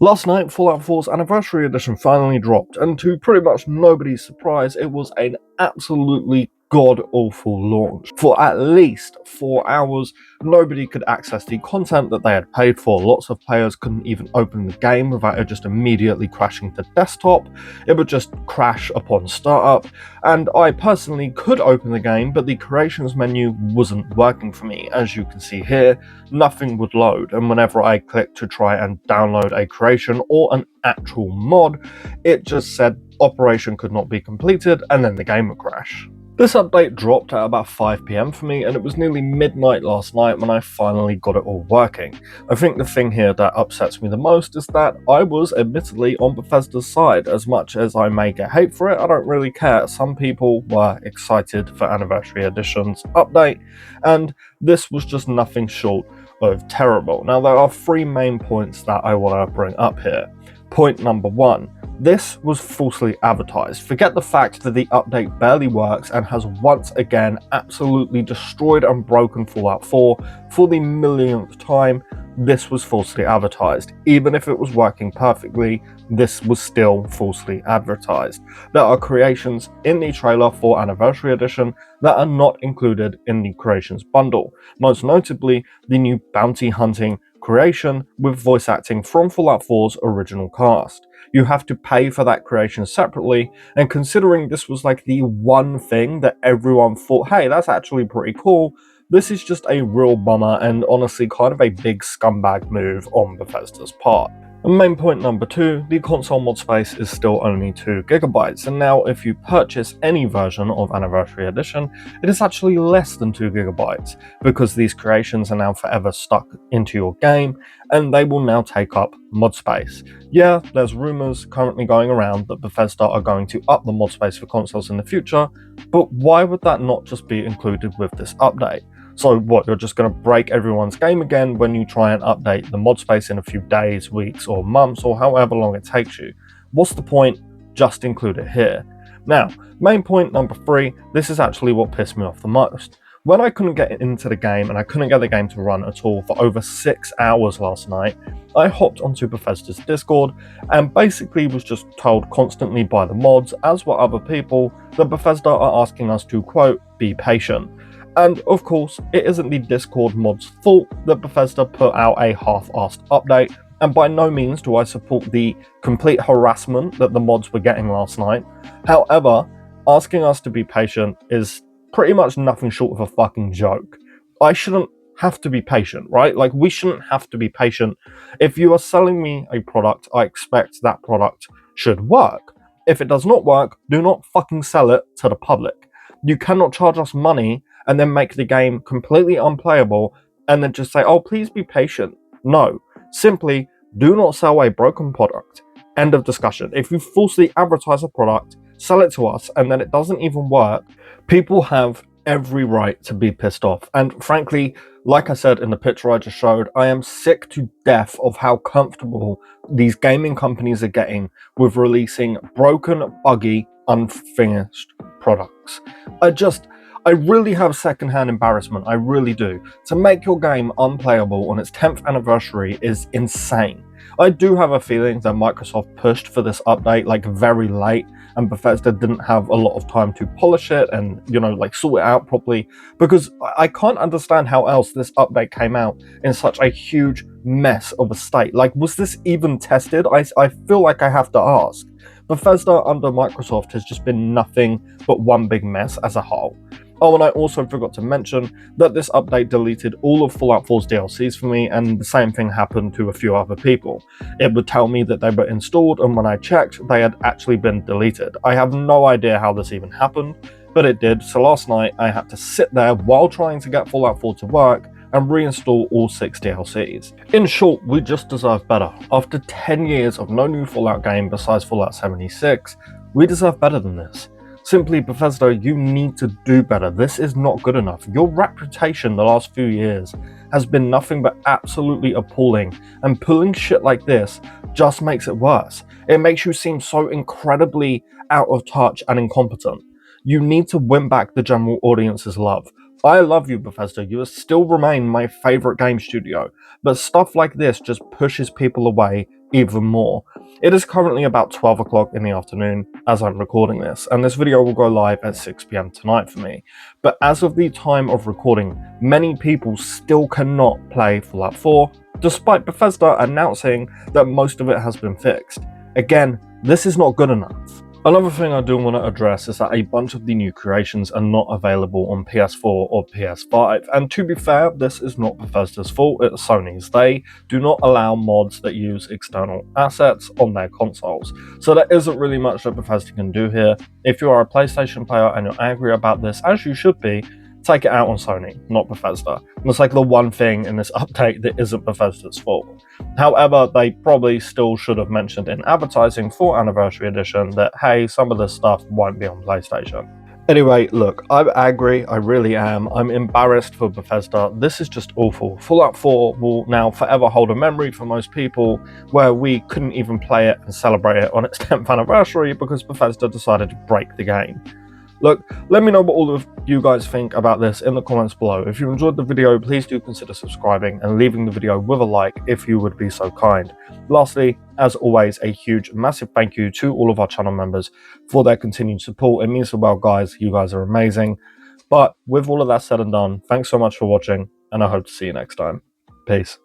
Last night, Fallout 4's Anniversary Edition finally dropped, and to pretty much nobody's surprise, it was an absolutely god-awful launch. For at least 4 hours, nobody could access the content that they had paid for. Lots of players couldn't even open the game without it just immediately crashing to desktop. It would just crash upon startup, and I personally could open the game, but the creations menu wasn't working for me. As you can see here, nothing would load, and whenever I clicked to try and download a creation or an actual mod, it just said operation could not be completed, and then the game would crash. This update dropped at about 5 PM for me, and it was nearly midnight last night when I finally got it all working. I think the thing here that upsets me the most is that I was admittedly on Bethesda's side. As much as I may get hate for it, I don't really care. Some people were excited for Anniversary Edition's update, and this was just nothing short of terrible. Now, there are three main points that I want to bring up here. Point number one. This was falsely advertised. Forget the fact that the update barely works and has once again absolutely destroyed and broken Fallout 4 for the millionth time. This was falsely advertised. Even if it was working perfectly, this was still falsely advertised. There are creations in the trailer for Anniversary Edition that are not included in the creations bundle. Most notably, the new bounty hunting creation with voice acting from Fallout 4's original cast. You have to pay for that creation separately, and considering this was like the one thing that everyone thought, hey, that's actually pretty cool, this is just a real bummer and honestly kind of a big scumbag move on Bethesda's part. And main point number two, the console mod space is still only 2 GB, and now if you purchase any version of Anniversary Edition, it is actually less than 2 GB, because these creations are now forever stuck into your game, and they will now take up mod space. Yeah, there's rumours currently going around that Bethesda are going to up the mod space for consoles in the future, but why would that not just be included with this update? So what, you're just going to break everyone's game again when you try and update the mod space in a few days, weeks, or months, or however long it takes you? What's the point? Just include it here. Now, main point number three, this is actually what pissed me off the most. When I couldn't get into the game and I couldn't get the game to run at all for over 6 hours last night, I hopped onto Bethesda's Discord and basically was just told constantly by the mods, as were other people, that Bethesda are asking us to, quote, be patient. And of course, it isn't the Discord mod's fault that Bethesda put out a half-assed update, and by no means do I support the complete harassment that the mods were getting last night. However, asking us to be patient is pretty much nothing short of a fucking joke. I shouldn't have to be patient, right? Like, we shouldn't have to be patient. If you are selling me a product, I expect that product should work. If it does not work, do not fucking sell it to the public. You cannot charge us money and then make the game completely unplayable and then just say, oh, please be patient. No, simply do not sell a broken product. End of discussion. If you falsely advertise a product, sell it to us, and then it doesn't even work, people have every right to be pissed off. And frankly, like I said in the picture I just showed, I am sick to death of how comfortable these gaming companies are getting with releasing broken, buggy, unfinished products. I really have secondhand embarrassment, I really do. To make your game unplayable on its 10th anniversary is insane. I do have a feeling that Microsoft pushed for this update like very late, and Bethesda didn't have a lot of time to polish it and, sort it out properly, because I can't understand how else this update came out in such a huge mess of a state. Like, was this even tested? I feel like I have to ask. Bethesda under Microsoft has just been nothing but one big mess as a whole. Oh, and I also forgot to mention that this update deleted all of Fallout 4's DLCs for me, and the same thing happened to a few other people. It would tell me that they were installed, and when I checked, they had actually been deleted. I have no idea how this even happened, but it did, so last night I had to sit there while trying to get Fallout 4 to work and reinstall all 6 DLCs. In short, we just deserve better. After 10 years of no new Fallout game besides Fallout 76, we deserve better than this. Simply, Bethesda, you need to do better. This is not good enough. Your reputation the last few years has been nothing but absolutely appalling, and pulling shit like this just makes it worse. It makes you seem so incredibly out of touch and incompetent. You need to win back the general audience's love. I love you, Bethesda. You still remain my favorite game studio, but stuff like this just pushes people away even more. It is currently about 12 o'clock in the afternoon as I'm recording this, and this video will go live at 6 p.m. tonight for me. But as of the time of recording, many people still cannot play Fallout 4, despite Bethesda announcing that most of it has been fixed. Again, this is not good enough. Another thing I do want to address is that a bunch of the new creations are not available on PS4 or PS5, and to be fair, this is not Bethesda's fault, it's Sony's. They do not allow mods that use external assets on their consoles, so there isn't really much that Bethesda can do here. If you are a PlayStation player and you're angry about this, as you should be, take it out on Sony, not Bethesda. It's like the one thing in this update that isn't Bethesda's fault. However, they probably still should have mentioned in advertising for Anniversary Edition that, hey, some of this stuff won't be on PlayStation. Anyway, look, I'm angry, I really am. I'm embarrassed for Bethesda. This is just awful. Fallout 4 will now forever hold a memory for most people where we couldn't even play it and celebrate it on its 10th anniversary because Bethesda decided to break the game. Look, let me know what all of you guys think about this in the comments below. If you enjoyed the video, please do consider subscribing and leaving the video with a like if you would be so kind. Lastly, as always, a huge, massive thank you to all of our channel members for their continued support. It means the world, guys. You guys are amazing. But with all of that said and done, thanks so much for watching, and I hope to see you next time. Peace.